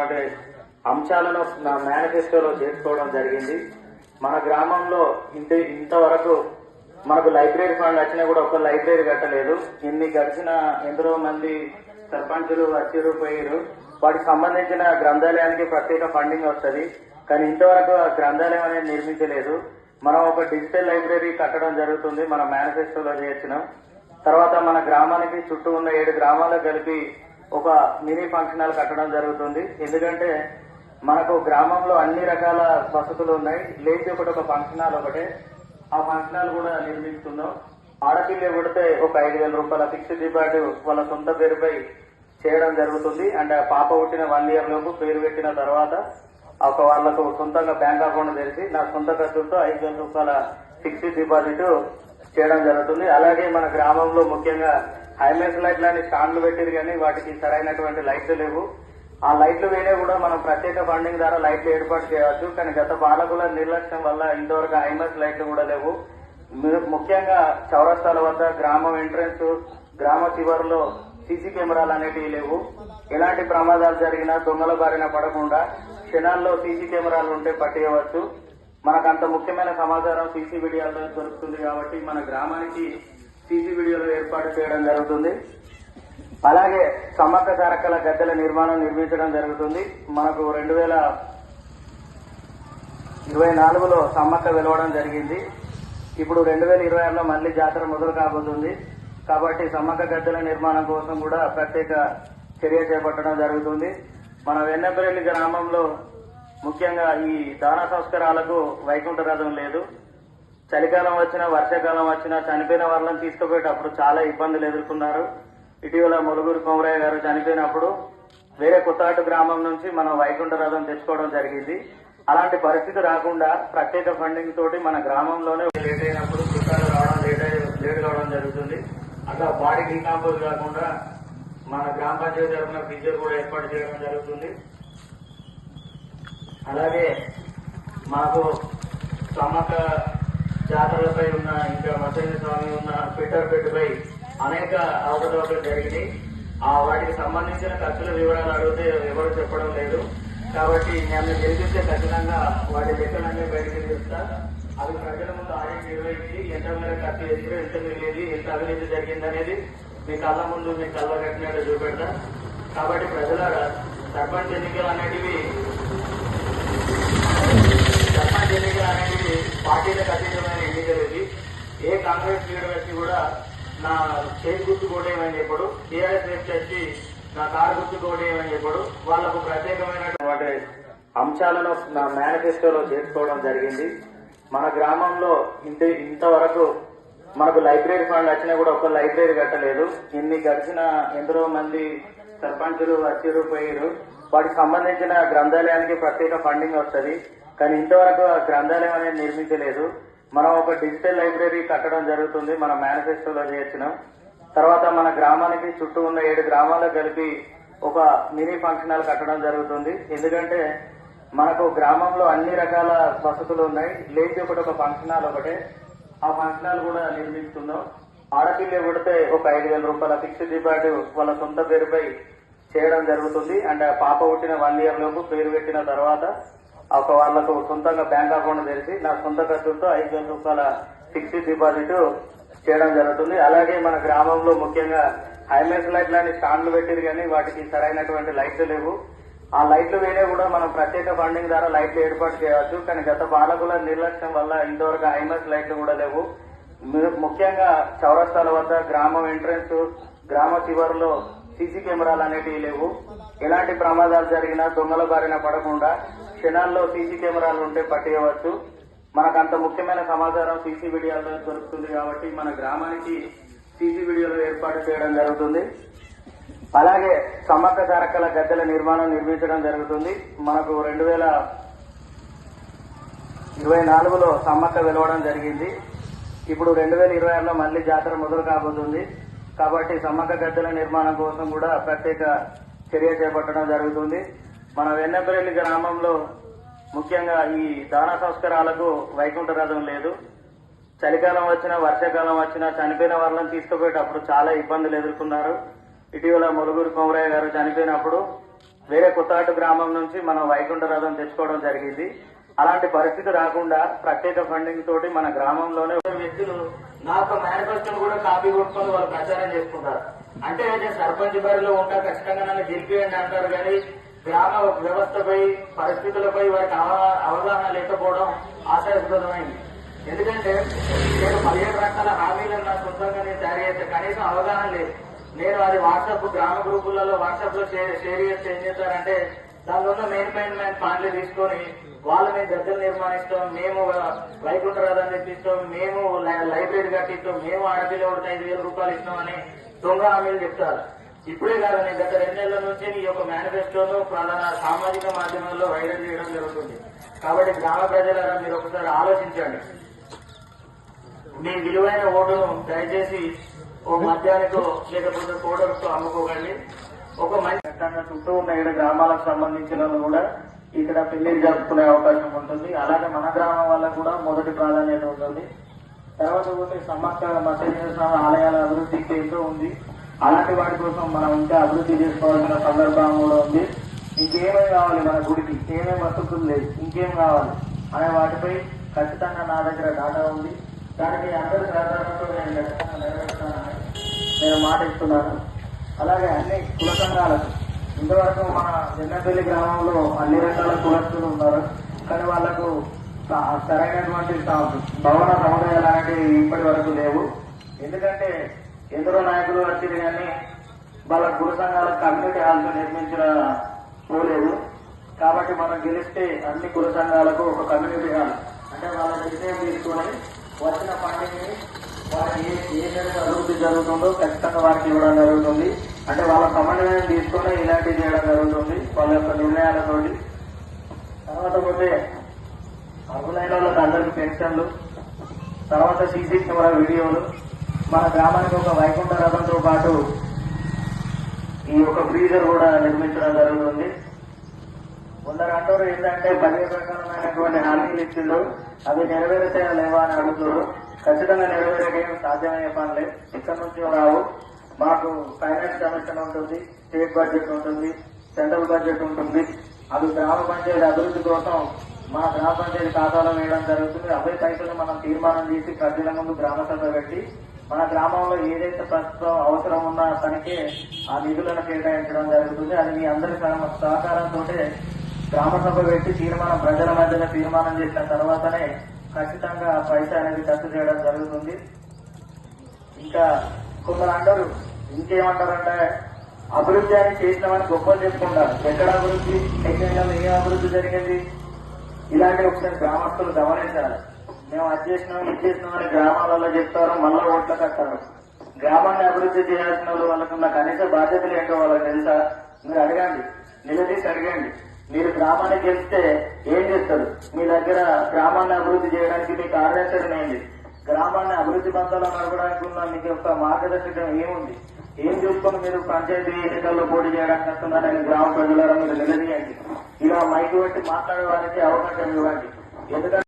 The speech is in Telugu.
సంబంధించినటువంటి అంశాలను నా మేనిఫెస్టోలో చేర్చుకోవడం జరిగింది. మన గ్రామంలో ఇంతవరకు మనకు లైబ్రరీ ఫండ్ వచ్చినా కూడా ఒక లైబ్రరీ కట్టలేదు. గడిచిన ఎందరో మంది సర్పంచులు వచ్చారు పోయారు. వాటికి సంబంధించిన గ్రంథాలయానికి ప్రత్యేక ఫండింగ్ వస్తుంది, కానీ ఇంతవరకు ఆ గ్రంథాలయం అనేది నిర్మించలేదు. మనం ఒక డిజిటల్ లైబ్రరీ కట్టడం జరుగుతుంది, మన మేనిఫెస్టోలో చేర్చినాం. తర్వాత మన గ్రామానికి చుట్టూ ఉన్న 7 గ్రామాలకు కలిపి ఒక మినీ ఫంక్షన్ హాల్ కట్టడం జరుగుతుంది. ఎందుకంటే మనకు గ్రామంలో అన్ని రకాల వసతులు ఉన్నాయి, లేచి ఒక ఫంక్షన్ హాల్ ఒకటే. ఆ ఫంక్షన్ హాల్ కూడా నిర్మిస్తున్నాం. ఆడపిల్ల పుడితే ఒక 5,000 రూపాయల ఫిక్స్డ్ డిపాజిట్ వాళ్ళ సొంత పేరుపై చేయడం జరుగుతుంది. అండ్ పాప పుట్టిన 1 ఇయర్ లోపు పేరు పెట్టిన తర్వాత వాళ్లకు సొంతంగా బ్యాంక్ అకౌంట్ తెరిచి నా సొంత ఖర్చులతో 5,000 రూపాయల ఫిక్స్డ్ డిపాజిట్ చేయడం జరుగుతుంది. అలాగే మన గ్రామంలో ముఖ్యంగా హైమెన్స్ లైట్ లాంటి స్టాండ్లు పెట్టారు, కానీ వాటికి సరైనటువంటి లైట్లు లేవు. ఆ లైట్లు వేరే కూడా మనం ప్రత్యేక ఫండింగ్ ద్వారా లైట్లు ఏర్పాటు చేయవచ్చు, కానీ గత పాలకుల నిర్లక్ష్యం వల్ల ఇంతవరకు హైమెన్స్ లైట్లు కూడా లేవు. ముఖ్యంగా చౌరస్తాల వద్ద గ్రామం ఎంట్రన్స్, గ్రామ చివరిలో సీసీ కెమెరాలు అనేటివి లేవు. ఎలాంటి ప్రమాదాలు జరిగినా దొంగల బారిన పడకుండా క్షణాల్లో సీసీ కెమెరాలు ఉంటే పట్టేయవచ్చు. మనకు అంత ముఖ్యమైన సమాచారం సీసీ వీడియోలో దొరుకుతుంది కాబట్టి మన గ్రామానికి సీసీ వీడియోలు ఏర్పాటు చేయడం జరుగుతుంది. అలాగే సమ్మక్క సారక్కల గద్దెల నిర్మించడం జరుగుతుంది. మనకు 2024లో సమ్మక్క వెలవడం జరిగింది. ఇప్పుడు 2026లో మళ్లీ జాతర మొదలు కాబోతుంది. కాబట్టి సమ్మక్క గద్దెల నిర్మాణం కోసం కూడా ప్రత్యేక చర్య చేపట్టడం జరుగుతుంది. మన వెన్నపల్లి గ్రామంలో ముఖ్యంగా ఈ దాన సంస్కారాలకు వైకుంఠ రథం లేదు. చలికాలం వచ్చినా వర్షాకాలం వచ్చినా చనిపోయిన వాళ్ళని తీసుకుపోయేటప్పుడు చాలా ఇబ్బందులు ఎదుర్కొన్నారు. ఇటీవల ములుగురు కొమరయ్య గారు చనిపోయినప్పుడు వేరే కొత్తగట్టు గ్రామం నుంచి మనం వైకుంఠ రథం తెచ్చుకోవడం జరిగింది. అలాంటి పరిస్థితి రాకుండా ప్రత్యేక ఫండింగ్ తోటి మన గ్రామంలోనే లేట్ అయినప్పుడు చుట్టాలు రావడం లేట్ కావడం జరుగుతుంది. అట్లా బాడీ డీకంపోజ్ కాకుండా మన గ్రామ పంచాయతీ తరఫున ఫీచర్ కూడా ఏర్పాటు చేయడం జరుగుతుంది. అలాగే మాకు సమ్మక్క జాతరలపై ఉన్న, ఇంకా మసైన స్వామి ఉన్న పెట్టపై అనేక అవకతవకలు జరిగినాయి. వాటికి సంబంధించిన ఖర్చుల వివరాలు అడిగితే ఎవరు చెప్పడం లేదు. కాబట్టి నన్ను గెలిపిస్తే ఖచ్చితంగా వాటి లెక్కలన్నీ బయటకు తీస్తా. అవి ప్రజల ముందు ఆడిట్ నిర్వహించి ఎంత మేర ఖర్చు చేసి ఎంత మిగిలింది, ఎంత అవినీతి జరిగిందనేది మీ కళ్ళ ముందు మీ కళ్ళ కట్టినట్టు చూపెడతా. కాబట్టి ప్రజలారా, సర్పంచ్ ఎన్నికలు అనేటివి పార్టీలకు అతీతమైన ఎన్నికలు. ఇది ఏ కాంగ్రెస్ లీడర్ వచ్చి కూడా నా చేతి గుర్తు కోటేయమని చెప్పడు, టీఆర్ఎస్ వ్యక్తి వచ్చి నా కారు గుర్తు కోటేయమని చెప్పడు. వాళ్లకు ప్రత్యేకమైనటువంటి అంశాలను నా మేనిఫెస్టోలో చేర్చుకోవడం జరిగింది. మన గ్రామంలో ఇంతవరకు మనకు లైబ్రరీ ఫండ్ వచ్చినా కూడా ఒక లైబ్రరీ కట్టలేదు. గడిచిన ఎందరో మంది సర్పంచులు వచ్చారు పోయారు. వాటికి సంబంధించిన గ్రంథాలయానికి ప్రత్యేక ఫండింగ్ వస్తుంది, కానీ ఇంతవరకు ఆ గ్రంథాలయం అనేది నిర్మించలేదు. మనం ఒక డిజిటల్ లైబ్రరీ కట్టడం జరుగుతుంది, మన మేనిఫెస్టోలో చేర్చినాం. తర్వాత మన గ్రామానికి చుట్టూ ఉన్న 7 గ్రామాలకు కలిపి ఒక మినీ ఫంక్షన్ హాల్ కట్టడం జరుగుతుంది. ఎందుకంటే మనకు గ్రామంలో అన్ని రకాల వసతులు ఉన్నాయి, లేచి ఒక ఫంక్షన్ హాల్ ఒకటే. ఆ ఫంక్షన్ హాల్ కూడా నిర్మిస్తున్నాం. ఆడపిల్ల పుడితే ఒక 5,000 రూపాయల ఫిక్స్డ్ డిపాజిట్ వాళ్ళ సొంత పేరుపై చేయడం జరుగుతుంది. అండ్ పాప పుట్టిన 1 ఇయర్ లోపు పేరు పెట్టిన తర్వాత వాళ్లకు సొంతంగా బ్యాంక్ అకౌంట్ తెరిచి నా సొంత ఖర్చులతో 5,000 రూపాయల ఫిక్స్డ్ డిపాజిట్ చేయడం జరుగుతుంది. అలాగే మన గ్రామంలో ముఖ్యంగా హైమెన్స్ లైట్ లాంటి స్టాండ్లు పెట్టారు, కానీ వాటికి సరైనటువంటి లైట్లు లేవు. ఆ లైట్లు వేరే కూడా మనం ప్రత్యేక ఫండింగ్ ద్వారా లైట్లు ఏర్పాటు చేయవచ్చు, కానీ గత పాలకుల నిర్లక్ష్యం వల్ల ఇంతవరకు హైమెన్స్ లైట్లు కూడా లేవు. ముఖ్యంగా చౌరస్తాల వద్ద గ్రామం ఎంట్రన్స్, గ్రామ చివరిలో సీసీ కెమెరాలు అనేటివి లేవు. ఎలాంటి ప్రమాదాలు జరిగినా దొంగల బారిన పడకుండా క్షణాల్లో సీసీ కెమెరాలు ఉంటే పట్టేయవచ్చు. మనకు అంత ముఖ్యమైన సమాచారం సీసీ వీడియోలో దొరుకుతుంది కాబట్టి మన గ్రామానికి సీసీ వీడియోలు ఏర్పాటు చేయడం జరుగుతుంది. అలాగే సమ్మక్క సారక్కల గద్దెల నిర్మించడం జరుగుతుంది. మనకు 2024లో సమ్మక్క వెలవడం జరిగింది. ఇప్పుడు 2026లో మళ్లీ జాతర మొదలు కాబోతుంది. కాబట్టి సమ్మక్క గద్దెల నిర్మాణం కోసం కూడా ప్రత్యేక చర్య చేపట్టడం జరుగుతుంది. మన వెన్నపల్లి గ్రామంలో ముఖ్యంగా ఈ దాన సంస్కారాలకు వైకుంఠ రథం లేదు. చలికాలం వచ్చినా వర్షాకాలం వచ్చినా చనిపోయిన వాళ్ళని తీసుకుపోయేటప్పుడు చాలా ఇబ్బందులు ఎదుర్కొన్నారు. ఇటీవల ములుగురు కొమరయ్య గారు చనిపోయినప్పుడు వేరే కొత్తగట్టు గ్రామం నుంచి మనం వైకుంఠ రథం తెచ్చుకోవడం జరిగింది. అలాంటి పరిస్థితి రాకుండా ప్రత్యేక ఫండింగ్ తోటి మన గ్రామంలోనే వ్యక్తులు నా యొక్క మేనిఫెస్టోను కూడా కాపీ కొట్టుకొని వాళ్ళు ప్రచారం చేసుకుంటారు. అంటే నేను సర్పంచ్ బరిలో ఉంటా, ఖచ్చితంగా నన్ను గెలిపియండి అంటారు. కానీ గ్రామ వ్యవస్థపై పరిస్థితులపై వారికి అవగాహన లేకపోవడం ఆశాస్పదమైంది. ఎందుకంటే నేను 17 రకాల హామీలను నా సొంతంగా నేను తయారు చేస్తే కనీసం అవగాహన లేదు. నేను అది వాట్సాప్ గ్రామ గ్రూపులలో వాట్సాప్ లో షేర్ చేస్తే ఏం చేస్తారంటే దానిలో ఉన్న మెయిన్ పాయింట్లు తీసుకొని వాళ్ళు మేము గద్దెలు నిర్మాణిస్తాం, మేము వైకుంఠ రథాన్ని తెప్పిస్తాం, మేము లైబ్రరీ కట్టిస్తాం, మేము ఆడపిల్ల ఒకటి 5,000 రూపాయలు ఇస్తామని దొంగ హామీలు చెప్తారు. ఇప్పుడే కాదు, నేను గత 2 నెలల నుంచి ఈ యొక్క మేనిఫెస్టోను ప్రధాన సామాజిక మాధ్యమాల్లో వైరల్ చేయడం జరుగుతుంది. కాబట్టి గ్రామ ప్రజలారా మీరు ఒకసారి ఆలోచించండి. మీ విలువైన ఓటును దయచేసి ఓ మద్యానికో లేకపోతే పౌడర్తో అమ్ముకోకండి. ఒక మంచి చట్టంగా చుట్టూ ఉన్న 7 గ్రామాలకు సంబంధించిన కూడా ఇక్కడ పెళ్లిళ్ళు జరుపుకునే అవకాశం ఉంటుంది. అలాగే మన గ్రామం వాళ్ళకు కూడా మొదటి ప్రాధాన్యత ఉంటుంది. తర్వాత పోతే సమస్త మత్స్య ఆలయాల అభివృద్ధికి ఎంతో ఉంది. అలాంటి వాటి కోసం మనం ఇంకా అభివృద్ధి చేసుకోవాల్సిన సందర్భం కూడా ఉంది. ఇంకేమేమి కావాలి, మన గుడికి ఏమేమి వసతులు లేదు, ఇంకేం కావాలి అనే వాటిపై ఖచ్చితంగా నా దగ్గర డాటా ఉంది. దానికి అందరి సహకారంతో నేను ఖచ్చితంగా నెరవేర్చానని నేను మాట ఇస్తున్నాను. అలాగే అన్ని కుల సంఘాలకు ఇంతవరకు మన చిన్నపల్లి గ్రామంలో అన్ని రకాల కులస్తులు ఉన్నారు. కానీ వాళ్లకు సరైనటువంటి భవన సముదాయాలు అనేవి ఇప్పటి వరకు లేవు. ఎందుకంటే ఎందరో నాయకులు వచ్చింది కానీ వాళ్ళ కుల సంఘాలకు కమ్యూనిటీ హాల్స్ నిర్మించిన పోలేదు. కాబట్టి మనం గెలిస్తే అన్ని కుల సంఘాలకు ఒక కమ్యూనిటీ హాల్ అంటే వాళ్ళ నిర్ణయం తీసుకొని వచ్చిన ఫండింగ్ వారికి ఏ మేరకు అభివృద్ధి జరుగుతుందో ఖచ్చితంగా వారికి ఇవ్వడం జరుగుతుంది. అంటే వాళ్ళ సమన్వయం తీసుకుని ఇలాంటివి చేయడం జరుగుతుంది వాళ్ళ యొక్క నిర్ణయాలతోటి. తర్వాత పోతే అర్హులైన వాళ్ళకి అందరికి పెన్షన్లు, తర్వాత సీసీ కెమెరా వీడియోలు, మన గ్రామానికి ఒక వైకుంఠ రథంతో పాటు ఈ యొక్క ఫ్రీజర్ కూడా నిర్మించడం జరుగుతుంది. కొందరు అంటారు ఏంటంటే 15 రకాలమైనటువంటి హామీలు ఇచ్చిండు, అవి నెరవేరుతాయా లేవా అని అడుగుతారు. ఖచ్చితంగా నెరవేరేకేం సాధ్యమయ్యే పనులే, ఇక్కడ నుంచి రావు. మాకు ఫైనాన్స్ కమిషన్ ఉంటుంది, స్టేట్ బడ్జెట్ ఉంటుంది, సెంట్రల్ బడ్జెట్ ఉంటుంది. అది గ్రామ పంచాయతీ అభివృద్ధి కోసం మా గ్రామ పంచాయతీ ఖాతాలో వేయడం జరుగుతుంది. అవే పైసలు మనం తీర్మానం చేసి ప్రజల ముందు గ్రామ సభ పెట్టి మన గ్రామంలో ఏదైతే ప్రస్తుతం అవసరం ఉన్నా తనకే ఆ నిధులను కేటాయించడం జరుగుతుంది. అది మీ అందరి సహకారంతో గ్రామ సభ పెట్టి తీర్మానం ప్రజల మధ్యలో తీర్మానం చేసిన తర్వాతనే ఖచ్చితంగా పైసా అనేది ఖర్చు చేయడం జరుగుతుంది. ఇంకా కొందరు అంటారు, ఇంకేమంటారంటే అభివృద్ధి అని చేసినామని గొప్పలు చెప్పుకుంటారు. ఎక్కడ అభివృద్ధి, ఎక్కడ ఏ అభివృద్ధి జరిగింది, ఇలాంటి ఒకసారి గ్రామస్తులు గమనించాలి. మేము అది చేసినాం ఇది చేసినామని గ్రామాలలో చెప్తారు, మళ్ళా ఓట్లు కట్టారు. గ్రామాన్ని అభివృద్ధి చేయాల్సిన వాళ్ళకున్న కనీస బాధ్యతలు ఏంటో వాళ్ళకి తెలుసా? మీరు అడగండి, నిలదీసి అడగండి. మీరు గ్రామాన్ని గెలిస్తే ఏం చేస్తారు? మీ దగ్గర గ్రామాన్ని అభివృద్ధి చేయడానికి మీ కార్యాచరణ ఏంటి? గ్రామాన్ని అభివృద్ధి పంతాలో నడపడానికి ఉన్న మీకు యొక్క మార్గదర్శకం ఏముంది? ఏం చూసుకొని మీరు పంచాయతీ ఎన్నికల్లో పోటీ చేయడానికి వస్తున్నారని గ్రామ ప్రజలను మీరు నిలదీయండి. ఇలా మైకు పెట్టి మాట్లాడే వారికి అవకాశం ఇవ్వండి. ఎందుకంటే